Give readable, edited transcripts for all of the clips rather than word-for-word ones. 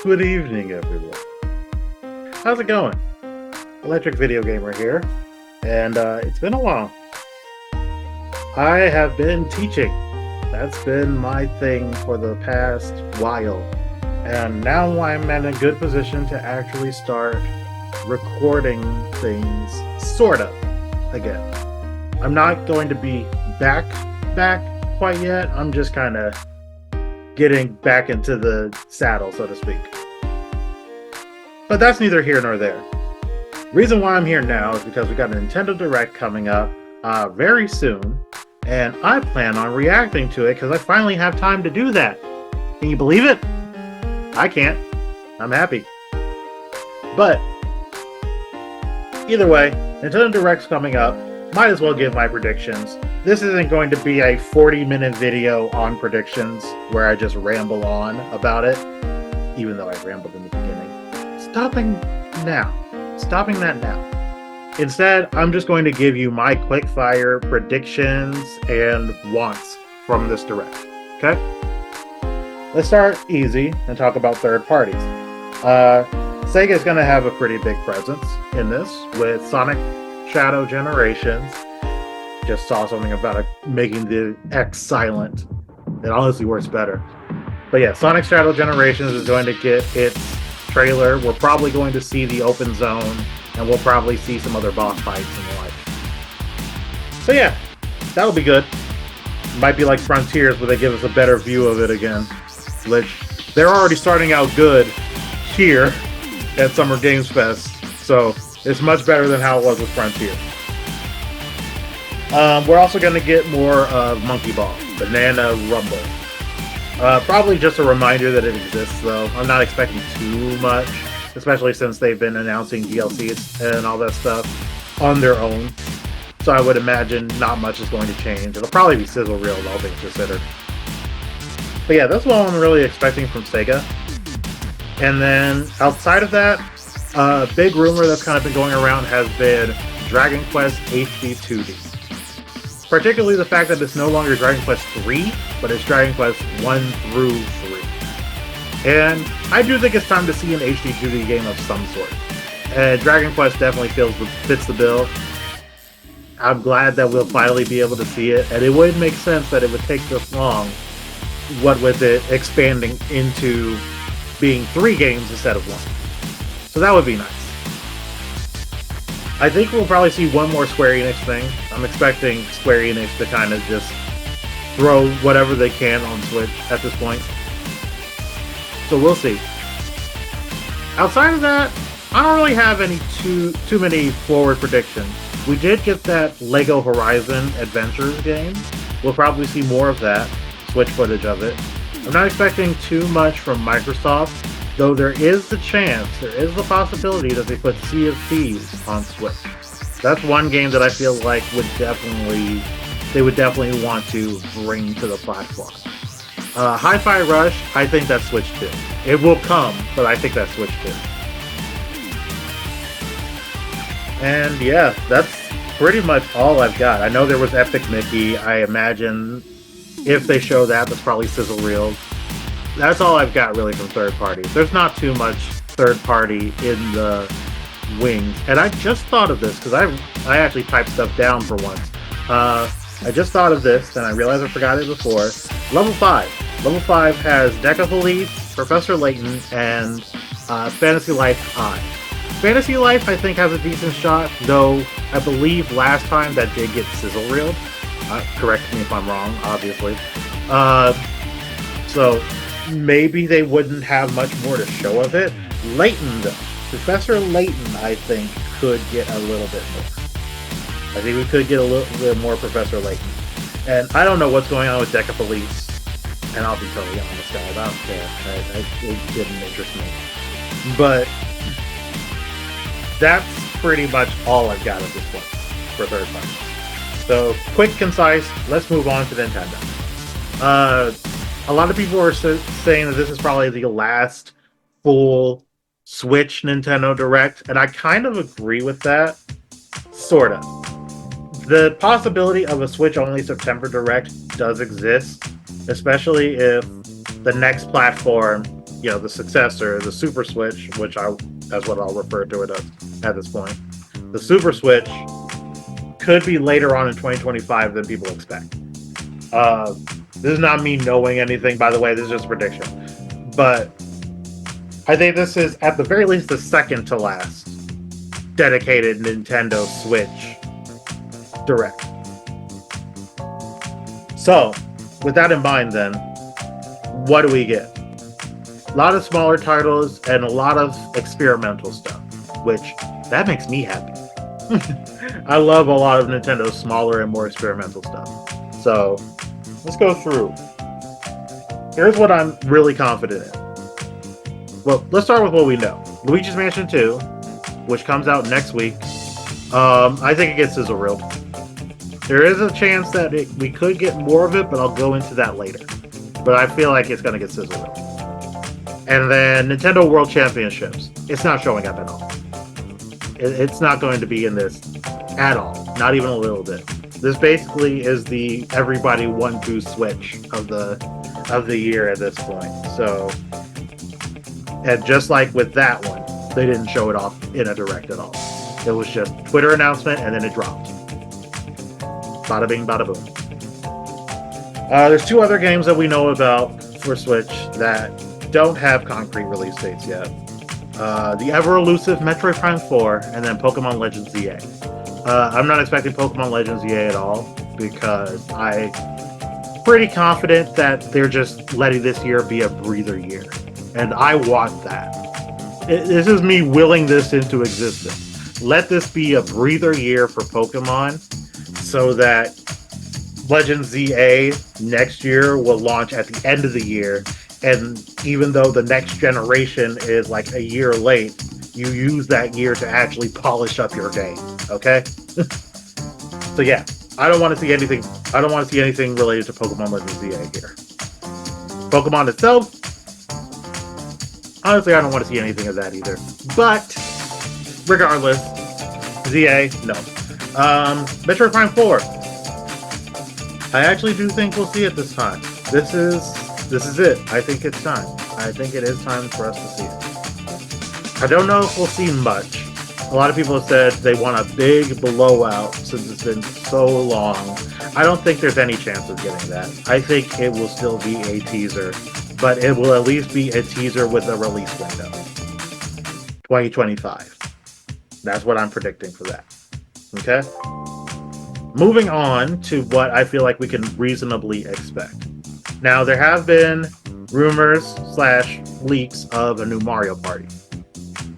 Good evening, everyone. How's it going? ElectricVideoGamer here, and it's been a while. I have been teaching. That's been my thing for the past while, and now I'm in a good position to actually start recording things, sort of, again. I'm not going to be back quite yet. I'm just kind of getting back into the saddle, so to speak. But that's neither here nor there. Reason why I'm here now is because we got a Nintendo Direct coming up very soon, and I plan on reacting to it because I finally have time to do that. Can you believe it? I can't. I'm happy. But either way, Nintendo Direct's coming up. Might as well give my predictions. This isn't going to be a 40-minute video on predictions where I just ramble on about it, even though I rambled in the beginning. Stopping that now. Instead, I'm just going to give you my quick-fire predictions and wants from this Direct. Okay? Let's start easy and talk about third parties. Sega's going to have a pretty big presence in this with Sonic Shadow Generations. Just saw something about making the X silent. It honestly works better. But yeah, Sonic Shadow Generations is going to get its trailer. We're probably going to see the open zone, and we'll probably see some other boss fights and the like. So yeah, that'll be good. Might be like Frontiers, where they give us a better view of it again. Which, they're already starting out good here at Summer Games Fest, so it's much better than how it was with Frontier. We're also going to get more of Monkey Ball, Banana Rumble. Probably just a reminder that it exists, though. I'm not expecting too much, especially since they've been announcing DLCs and all that stuff on their own. So I would imagine not much is going to change. It'll probably be sizzle reeled, all things considered. But yeah, that's what I'm really expecting from Sega. And then outside of that, a big rumor that's kind of been going around has been Dragon Quest HD 2D. Particularly the fact that it's no longer Dragon Quest 3, but it's Dragon Quest 1 through 3. And I do think it's time to see an HD 2D game of some sort. And Dragon Quest definitely fits the bill. I'm glad that we'll finally be able to see it, and it would make sense that it would take this long, what with it expanding into being 3 games instead of 1. So that would be nice. I think we'll probably see one more Square Enix thing. I'm expecting Square Enix to kind of just throw whatever they can on Switch at this point. So we'll see. Outside of that, I don't really have any too many forward predictions. We did get that Lego Horizon Adventures game. We'll probably see more of that, Switch footage of it. I'm not expecting too much from Microsoft, though there is the possibility that they put Sea of Thieves on Switch. That's one game that I feel like they would definitely want to bring to the platform. Hi-Fi Rush, I think that's Switch 2. It will come, but I think that's Switch 2. And yeah, that's pretty much all I've got. I know there was Epic Mickey. I imagine if they show that, that's probably sizzle reeled. That's all I've got really from third parties. There's not too much third party in the wings. And I just thought of this because I actually typed stuff down for once. I just thought of this and I realized I forgot it before. Level 5. Level 5 has Deca Police, Professor Layton, and Fantasy Life I. Fantasy Life I think has a decent shot, though I believe last time that did get sizzle reeled. Correct me if I'm wrong, obviously. So maybe they wouldn't have much more to show of it. Layton, though. Professor Layton, I think, could get a little bit more. I think we could get a little bit more Professor Layton. And I don't know what's going on with Deca Police. And I'll be totally honest, guys. I don't care. It didn't interest me. But that's pretty much all I've got at this point for third party. So, quick, concise, let's move on to Nintendo. A lot of people are saying that this is probably the last full Switch Nintendo Direct, and I kind of agree with that. Sort of. The possibility of a Switch-only September Direct does exist, especially if the next platform you know, the successor, the Super Switch, which that's what I'll refer to it as at this point. The Super Switch could be later on in 2025 than people expect. This is not me knowing anything, by the way. This is just a prediction. But I think this is, at the very least, the second to last dedicated Nintendo Switch Direct. So, with that in mind, then, what do we get? A lot of smaller titles and a lot of experimental stuff, which, that makes me happy. I love a lot of Nintendo's smaller and more experimental stuff. So, let's go through. Here's what I'm really confident in. Well, let's start with what we know. Luigi's Mansion 2, which comes out next week. I think it gets sizzle reeled. There is a chance that we could get more of it, but I'll go into that later. But I feel like it's going to get sizzle reeled. And then Nintendo World Championships. It's not showing up at all. It's not going to be in this at all. Not even a little bit. This basically is the everybody 1-2 switch of the year at this point. So, and just like with that one, they didn't show it off in a direct at all. It was just Twitter announcement and then it dropped. Bada bing, bada boom. There's 2 other games that we know about for Switch that don't have concrete release dates yet. The ever-elusive Metroid Prime 4 and then Pokemon Legends EA. I'm not expecting Pokemon Legends EA at all because I'm pretty confident that they're just letting this year be a breather year. And I want that. This is me willing this into existence. Let this be a breather year for Pokemon so that Legends ZA next year will launch at the end of the year. And even though the next generation is like a year late, you use that year to actually polish up your game. Okay? So yeah, I don't want to see anything related to Pokemon Legends ZA here. Pokemon itself, honestly, I don't want to see anything of that either. But regardless, ZA, no. Metroid Prime 4. I actually do think we'll see it this time. This is it. I think it's time. I think it is time for us to see it. I don't know if we'll see much. A lot of people have said they want a big blowout since it's been so long. I don't think there's any chance of getting that. I think it will still be a teaser, but it will at least be a teaser with a release window. 2025. That's what I'm predicting for that. Okay? Moving on to what I feel like we can reasonably expect. Now, there have been rumors / leaks of a new Mario Party.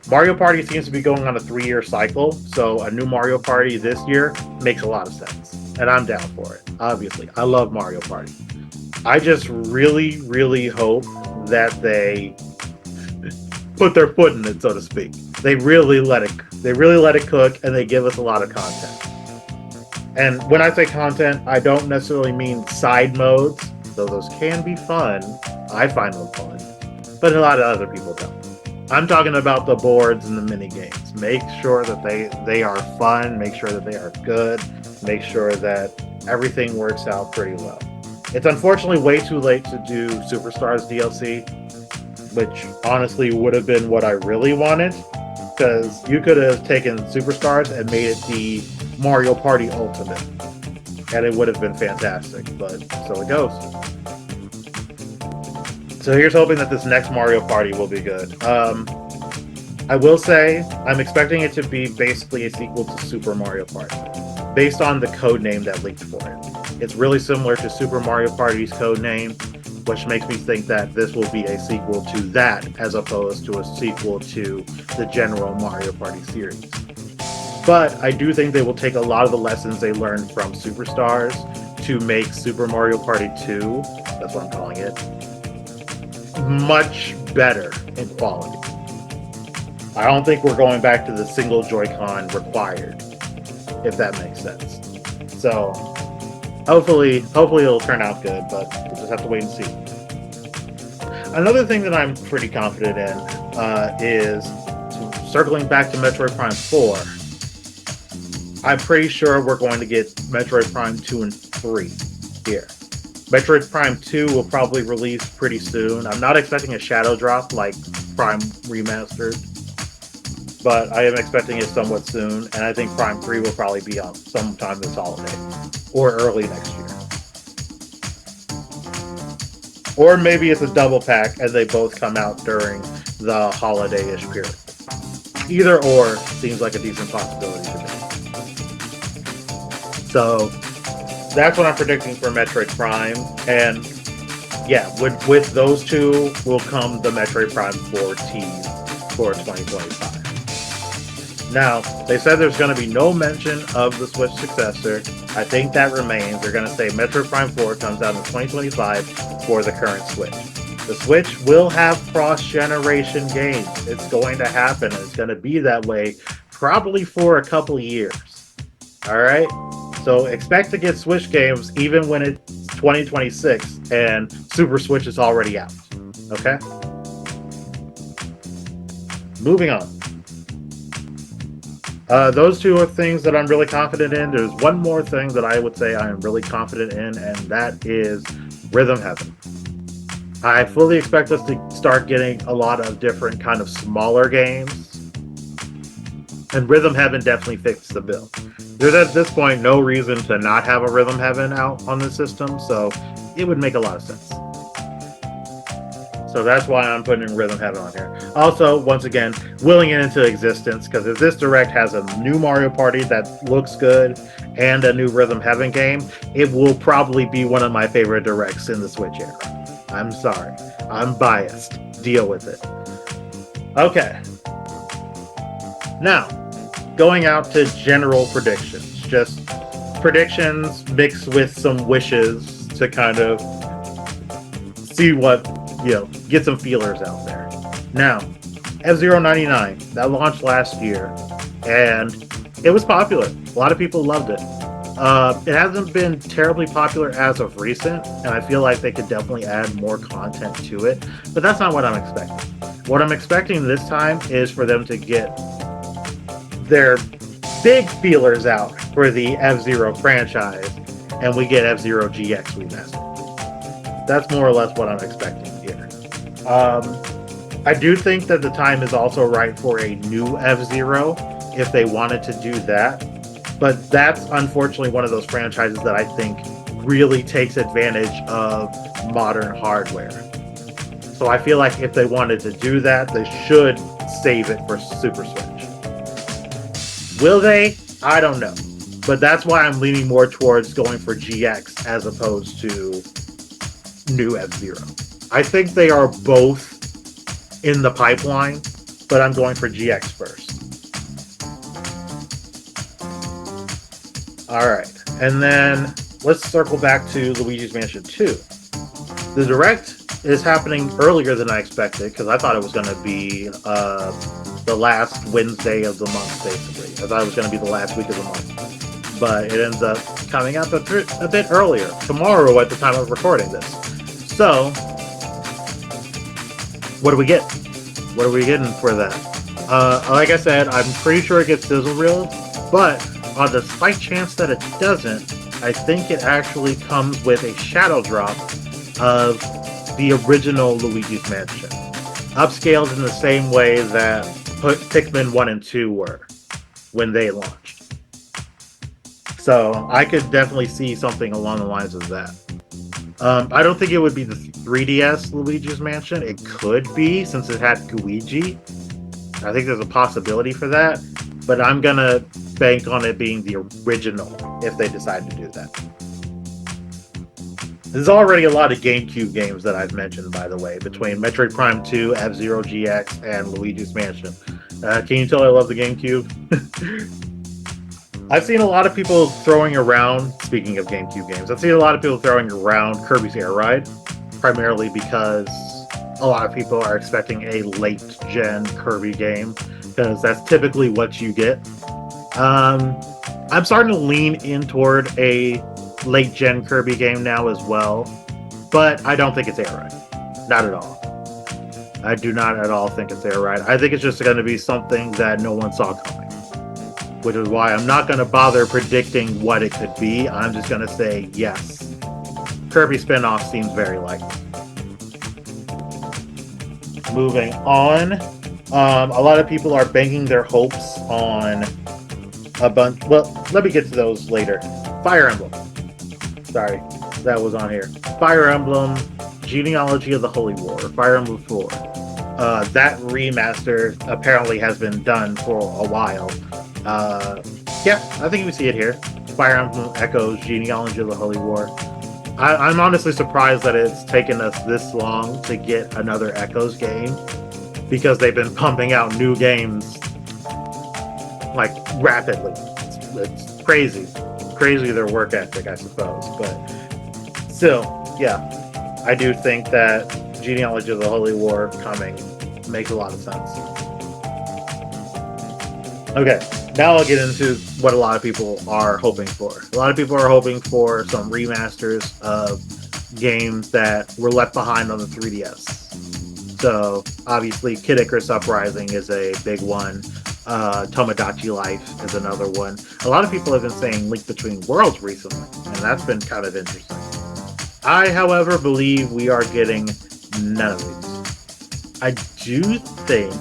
Mario Party seems to be going on a 3-year cycle, so a new Mario Party this year makes a lot of sense. And I'm down for it, obviously. I love Mario Party. I just really, really hope that they put their foot in it, so to speak. They really let it cook, and they give us a lot of content. And when I say content, I don't necessarily mean side modes, though those can be fun. I find them fun, but a lot of other people don't. I'm talking about the boards and the mini games. Make sure that they are fun, make sure that they are good, make sure that everything works out pretty well. It's unfortunately way too late to do Superstars DLC, which honestly would have been what I really wanted, because you could have taken Superstars and made it the Mario Party Ultimate, and it would have been fantastic, but so it goes. So here's hoping that this next Mario Party will be good. I will say, I'm expecting it to be basically a sequel to Super Mario Party, based on the code name that leaked for it. It's really similar to Super Mario Party's code name, which makes me think that this will be a sequel to that, as opposed to a sequel to the general Mario Party series. But I do think they will take a lot of the lessons they learned from Superstars to make Super Mario Party 2, that's what I'm calling it, much better in quality. I don't think we're going back to the single Joy-Con required, if that makes sense. So, hopefully it'll turn out good, but we'll just have to wait and see. Another thing that I'm pretty confident in is, circling back to Metroid Prime 4, I'm pretty sure we're going to get Metroid Prime 2 and 3 here. Metroid Prime 2 will probably release pretty soon. I'm not expecting a shadow drop like Prime Remastered, but I am expecting it somewhat soon, and I think Prime 3 will probably be out sometime this holiday or early next year. Or maybe it's a double pack and they both come out during the holiday-ish period. Either or seems like a decent possibility to me. So that's what I'm predicting for Metroid Prime. And yeah, with those two will come the Metroid Prime 4 tease for 2025. Now, they said there's going to be no mention of the Switch successor. I think that remains. They're going to say Metroid Prime 4 comes out in 2025 for the current Switch. The Switch will have cross-generation games. It's going to happen, and it's going to be that way probably for a couple years. Alright? So expect to get Switch games even when it's 2026 and Super Switch is already out. Okay? Moving on. Those two are things that I'm really confident in. There's one more thing that I would say I am really confident in, and that is Rhythm Heaven. I fully expect us to start getting a lot of different kind of smaller games, and Rhythm Heaven definitely fits the bill. There's at this point no reason to not have a Rhythm Heaven out on the system, so it would make a lot of sense. So that's why I'm putting Rhythm Heaven on here. Also, once again, willing it into existence, because if this Direct has a new Mario Party that looks good and a new Rhythm Heaven game, it will probably be one of my favorite Directs in the Switch era. I'm sorry. I'm biased. Deal with it. Okay. Now, going out to general predictions. Just predictions mixed with some wishes to kind of see what, get some feelers out there. Now, F-Zero 99, that launched last year, and it was popular. A lot of people loved it. It hasn't been terribly popular as of recent, and I feel like they could definitely add more content to it, but that's not what I'm expecting. What I'm expecting this time is for them to get their big feelers out for the F-Zero franchise, and we get F-Zero GX remastered. That's more or less what I'm expecting here. I do think that the time is also right for a new F-Zero if they wanted to do that. But that's unfortunately one of those franchises that I think really takes advantage of modern hardware. So I feel like if they wanted to do that, they should save it for Super Switch. Will they? I don't know. But that's why I'm leaning more towards going for GX as opposed to new F-Zero. I think they are both in the pipeline, but I'm going for GX first. Alright, and then let's circle back to Luigi's Mansion 2. The Direct is happening earlier than I expected, because I thought it was going to be the last Wednesday of the month, basically. I thought it was going to be the last week of the month. But it ends up coming up a bit earlier, tomorrow at the time of recording this. So, what do we get? What are we getting for that? Like I said, I'm pretty sure it gets Sizzle Reel, but on the slight chance that it doesn't, I think it actually comes with a shadow drop of the original Luigi's Mansion, upscaled in the same way that Pikmin 1 and 2 were when they launched. So I could definitely see something along the lines of that. I don't think it would be the 3DS Luigi's Mansion. It could be, since it had Luigi. I think there's a possibility for that, but I'm gonna bank on it being the original if they decide to do that. There's already a lot of GameCube games that I've mentioned, by the way, between Metroid Prime 2, F-Zero GX, and Luigi's Mansion. Can you tell I love the GameCube? I've seen a lot of people throwing around, speaking of GameCube games, I've seen a lot of people throwing around Kirby's Air Ride, primarily because a lot of people are expecting a late-gen Kirby game, because that's typically what you get. I'm starting to lean in toward a late-gen Kirby game now as well, but I don't think it's Air Ride. Not at all. I do not at all think it's Air Ride. I think it's just going to be something that no one saw coming, which is why I'm not going to bother predicting what it could be. I'm just going to say yes. Kirby spinoff seems very likely. Moving on, a lot of people are banking their hopes on a bunch. Well, let me get to those later. Fire Emblem. Sorry, that was on here. Fire Emblem, Genealogy of the Holy War, Fire Emblem 4. That remaster apparently has been done for a while. Yeah, I think we see it here. Fire Emblem Echoes, Genealogy of the Holy War. I'm honestly surprised that it's taken us this long to get another Echoes game, because they've been pumping out new games like rapidly. It's crazy their work ethic, I suppose. But still, yeah, I do think that Genealogy of the Holy War coming makes a lot of sense. Okay, now I'll get into what a lot of people are hoping for. A lot of people are hoping for some remasters of games that were left behind on the 3DS. So, obviously, Kid Icarus Uprising is a big one. Tomodachi Life is another one. A lot of people have been saying Link Between Worlds recently, and that's been kind of interesting. I, however, believe we are getting none of these. I do think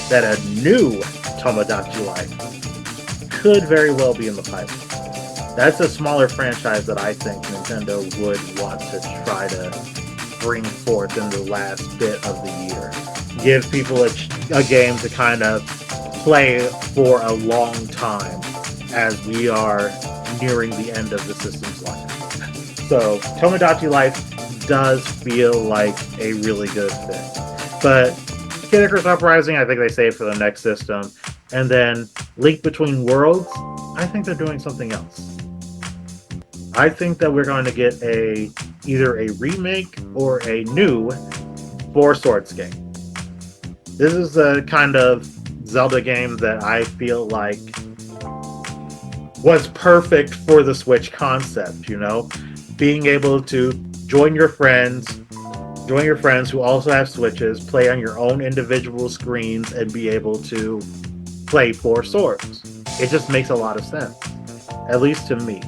that a new Tomodachi Life could very well be in the pipeline. That's a smaller franchise that I think Nintendo would want to try to bring forth in the last bit of the year. Give people a game to kind of play for a long time as we are nearing the end of the system's life. So Tomodachi Life does feel like a really good fit. But Kid Icarus Uprising, I think they saved for the next system. And then Link Between Worlds, I think they're doing something else. I think that we're going to get either a remake or a new Four Swords game. This is the kind of Zelda game that I feel like was perfect for the Switch concept, you know? Being able to join your friends who also have Switches, play on your own individual screens, and be able to play Four Swords. It just makes a lot of sense, at least to me.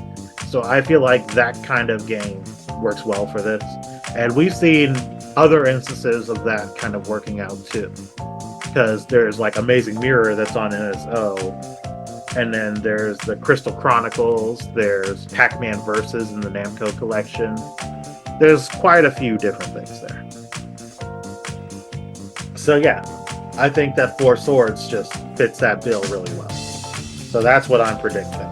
So I feel like that kind of game works well for this. And we've seen other instances of that kind of working out too. Because there's like Amazing Mirror that's on NSO, and then there's the Crystal Chronicles, there's Pac-Man Versus in the Namco collection. There's quite a few different things there. So yeah, I think that Four Swords just fits that bill really well. So that's what I'm predicting.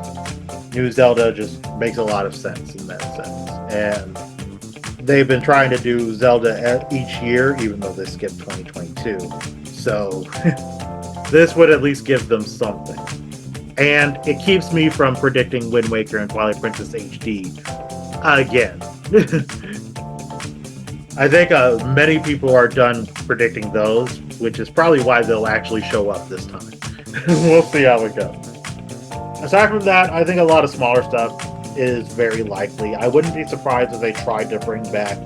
New Zelda just makes a lot of sense in that sense. And they've been trying to do Zelda each year, even though they skipped 2022. So this would at least give them something. And it keeps me from predicting Wind Waker and Twilight Princess HD again. I think many people are done predicting those, which is probably why they'll actually show up this time. We'll see how it goes. Aside from that, I think a lot of smaller stuff is very likely. I wouldn't be surprised if they tried to bring back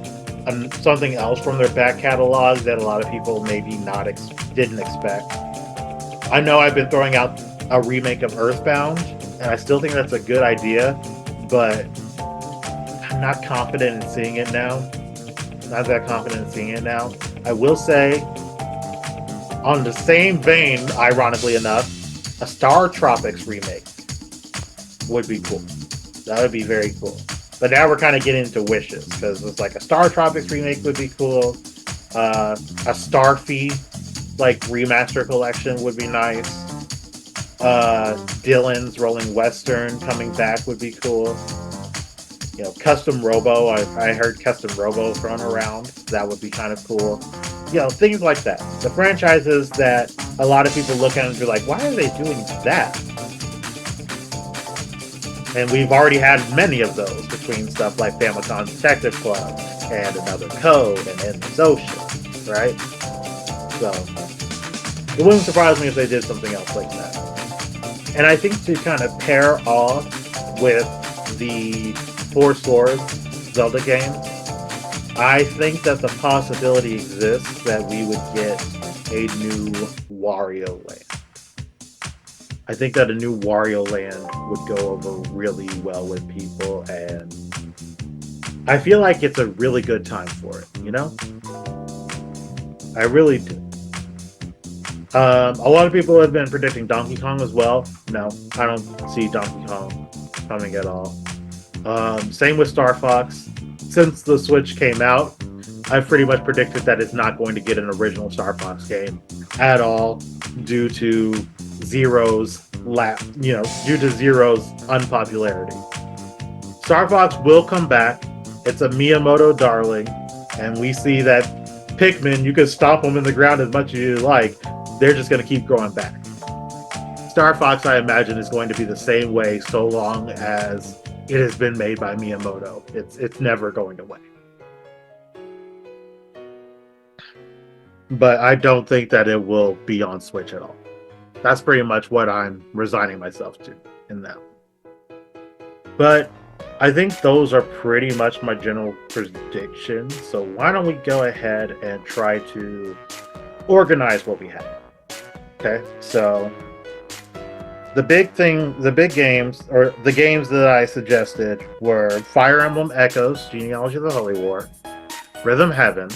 something else from their back catalog that a lot of people maybe didn't expect. I know I've been throwing out a remake of Earthbound, and I still think that's a good idea, but I'm not confident in seeing it now. Not that confident in seeing it now. I will say, on the same vein, ironically enough, a Star Tropics remake would be cool. That would be very cool. But now we're kind of getting into wishes, because it's like a Star Tropics remake would be cool. A Starfy remaster collection would be nice. Dylan's Rolling Western coming back would be cool. You know, Custom Robo. I heard Custom Robo thrown around. That would be kind of cool. You know, things like that. The franchises that a lot of people look at and be like, why are they doing that? And we've already had many of those between stuff like Famicom Detective Club and Another Code and Endless Ocean, right? So it wouldn't surprise me if they did something else like that. And I think to kind of pair off with the Four Swords Zelda game, I think that the possibility exists that we would get a new Wario Land. I think that a new Wario Land would go over really well with people, and I feel like it's a really good time for it, you know? I really do. A lot of people have been predicting Donkey Kong as well. No, I don't see Donkey Kong coming at all. Same with Star Fox. Since the Switch came out, I've pretty much predicted that it's not going to get an original Star Fox game at all due to Zero's unpopularity. Star Fox will come back. It's a Miyamoto darling, and we see that Pikmin, you can stomp them in the ground as much as you like. They're just going to keep growing back. Star Fox, I imagine, is going to be the same way so long as it has been made by Miyamoto. It's never going away. But I don't think that it will be on Switch at all. That's pretty much what I'm resigning myself to in that. But I think those are pretty much my general predictions. So why don't we go ahead and try to organize what we have. Okay, so the big games that I suggested were Fire Emblem Echoes, Genealogy of the Holy War, Rhythm Heaven.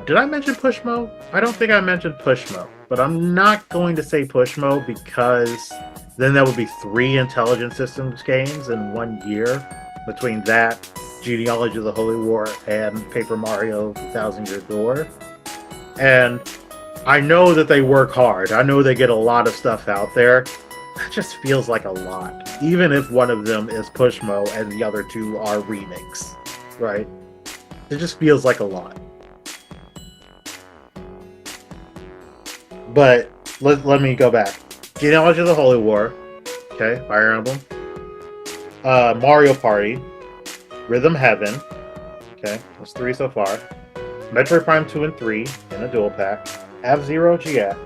Did I mention Pushmo? I don't think I mentioned Pushmo, but I'm not going to say Pushmo because then there would be 3 Intelligent Systems games in 1 year between that, Genealogy of the Holy War, and Paper Mario 1000 Year Door. And I know that they work hard. I know they get a lot of stuff out there. That just feels like a lot. Even if one of them is Pushmo and the other 2 are remakes, right? It just feels like a lot. But let me go back. Genealogy of the Holy War. Okay, Fire Emblem. Mario Party. Rhythm Heaven. Okay, that's 3 so far. Metroid Prime 2 and 3 in a dual pack. F-Zero GX.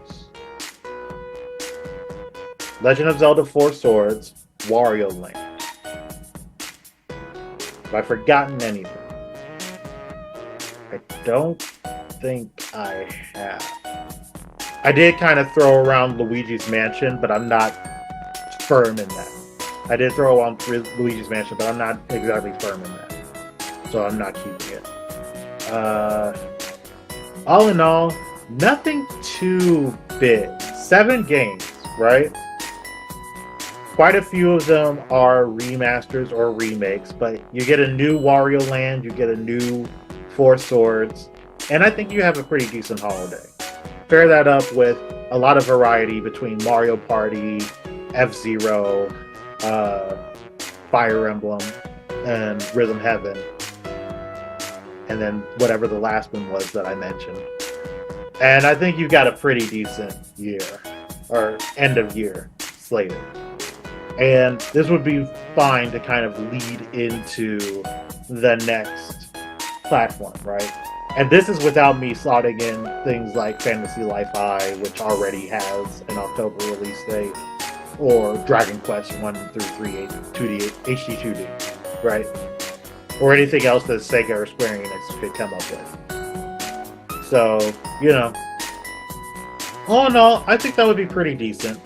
Legend of Zelda 4 Swords. Wario Land. Have I forgotten anything? I don't think I have. I did kind of throw around Luigi's Mansion, but I'm not firm in that. I did throw around Luigi's Mansion, but I'm not exactly firm in that. So I'm not keeping it. All in all, nothing too big. 7 games, right? Quite a few of them are remasters or remakes, but you get a new Wario Land, you get a new 4 Swords, and I think you have a pretty decent holiday. Pair that up with a lot of variety between Mario Party, F-Zero, Fire Emblem, and Rhythm Heaven, and then whatever the last one was that I mentioned. And I think you got a pretty decent year, or end of year slated. And this would be fine to kind of lead into the next platform, right? And this is without me slotting in things like Fantasy Life High, which already has an October release date, or Dragon Quest 1 through 3 2D, HD 2D, right? Or anything else that Sega or Square Enix could come up with. So, you know, all in all, I think that would be pretty decent.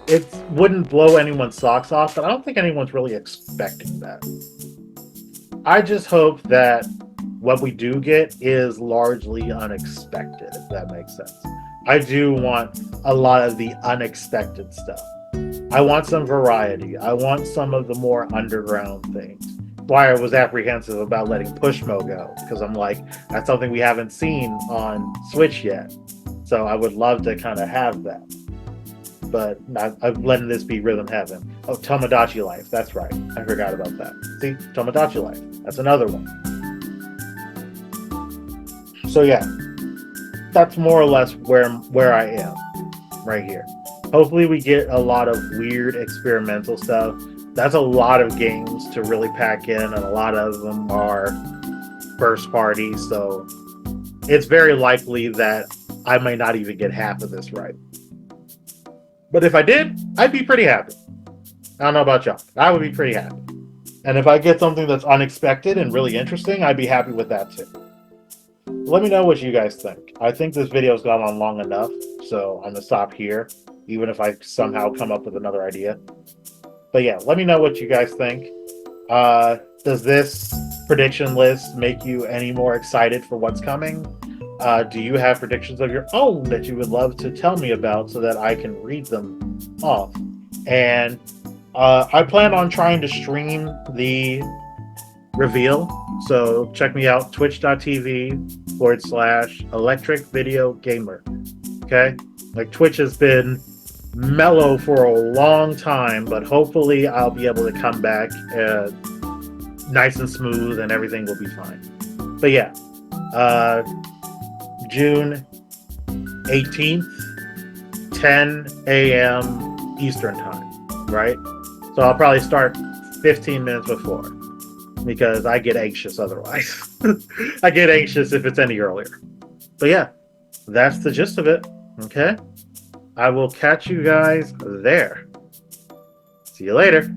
It wouldn't blow anyone's socks off, but I don't think anyone's really expecting that. I just hope that what we do get is largely unexpected, if that makes sense. I do want a lot of the unexpected stuff. I want some variety. I want some of the more underground things. Why I was apprehensive about letting Pushmo go, because I'm like, that's something we haven't seen on Switch yet. So I would love to kind of have that. But I'm letting this be Rhythm Heaven. Oh, Tomodachi Life. That's right. I forgot about that. See, Tomodachi Life. That's another one. So yeah, that's more or less where I am right here. Hopefully we get a lot of weird experimental stuff. That's a lot of games to really pack in, and a lot of them are first party, so it's very likely that I might not even get half of this right. But if I did, I'd be pretty happy. I don't know about y'all. I would be pretty happy. And if I get something that's unexpected and really interesting, I'd be happy with that too. Let me know what you guys think. I think this video's gone on long enough, so I'm going to stop here. even if I somehow come up with another idea. But yeah, let me know what you guys think. Does this prediction list make you any more excited for what's coming? Do you have predictions of your own that you would love to tell me about so that I can read them off? And I plan on trying to stream the reveal. So check me out, twitch.tv/ElectricVideoGamer. Okay? Like, Twitch has been mellow for a long time, but hopefully I'll be able to come back nice and smooth and everything will be fine. But yeah, June 18th, 10 a.m. Eastern time, right? So I'll probably start 15 minutes before because I get anxious otherwise. I get anxious if it's any earlier. But yeah, that's the gist of it, okay? I will catch you guys there. See you later.